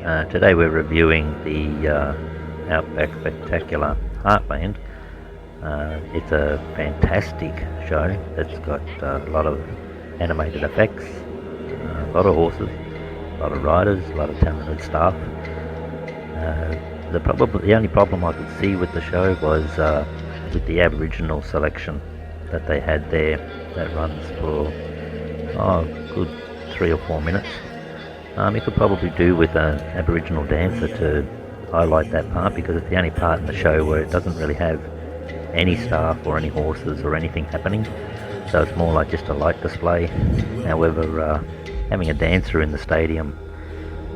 Today we're reviewing the Outback Spectacular Heartland. It's a fantastic show that's got a lot of animated effects, a lot of horses, a lot of riders, a lot of talented staff. The only problem I could see with the show was with the Aboriginal selection that they had there. That runs for good 3 or 4 minutes. You could probably do with an Aboriginal dancer to highlight that part, because it's the only part in the show where it doesn't really have any staff or any horses or anything happening, so it's more like just a light display. However, having a dancer in the stadium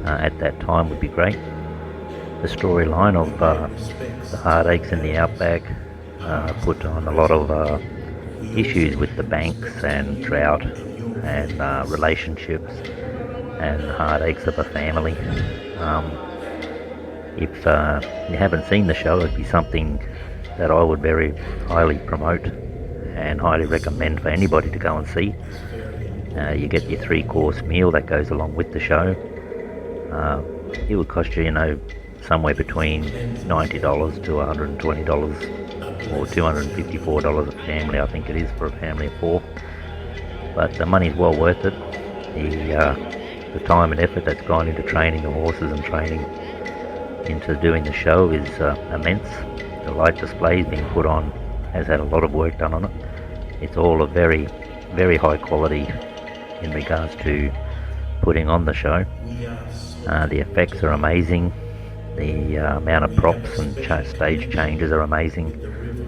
at that time would be great. The storyline of the heartaches in the outback put on a lot of issues with the banks and drought and relationships and heartaches of a family. If you haven't seen the show, it'd be something that I would very highly promote and highly recommend for anybody to go and see. You get your 3-course meal that goes along with the show. It would cost you, somewhere between $90 to $120 or $254 a family, I think it is, for a family of 4. But the money's well worth it. The time and effort that's gone into training the horses and training into doing the show is immense. The light displays being put on has had a lot of work done on it. It's all a very, very high quality in regards to putting on the show. The effects are amazing. The amount of props and stage changes are amazing,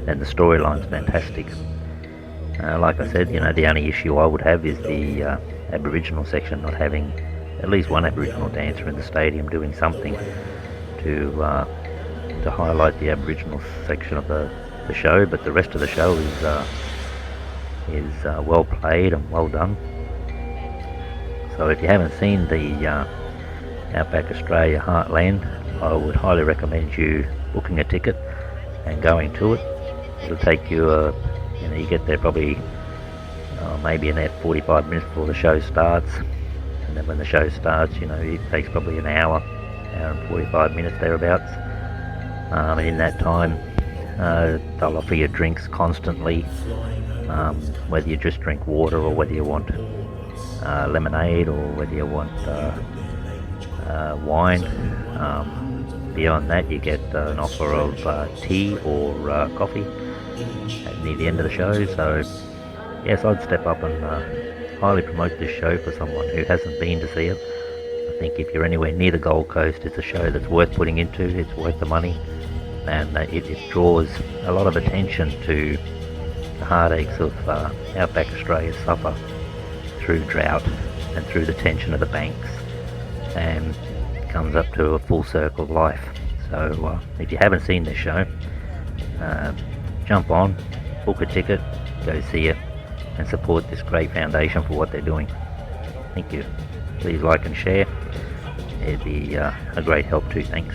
and the storyline's fantastic. Like I said, the only issue I would have is the Aboriginal section not having at least one Aboriginal dancer in the stadium doing something to highlight the Aboriginal section of the show. But the rest of the show is well played and well done. So if you haven't seen the Outback Australia Heartland, I would highly recommend you booking a ticket and going to it. It'll take you you get there probably maybe in 45 minutes before the show starts, and then when the show starts, it takes probably an hour and 45 minutes thereabouts. And in that time, they'll offer you drinks constantly, whether you just drink water or whether you want lemonade or whether you want wine. Beyond that, you get an offer of tea or coffee near the end of the show. So yes, I'd step up and highly promote this show for someone who hasn't been to see it. I think if you're anywhere near the Gold Coast, it's a show that's worth putting into. It's worth the money, and it draws a lot of attention to the heartaches of Outback Australia suffer through drought and through the tension of the banks, and comes up to a full circle of life. So if you haven't seen this show, jump on, book a ticket, go see it, and support this great foundation for what they're doing. Thank you. Please like and share. It'd be a great help too. Thanks.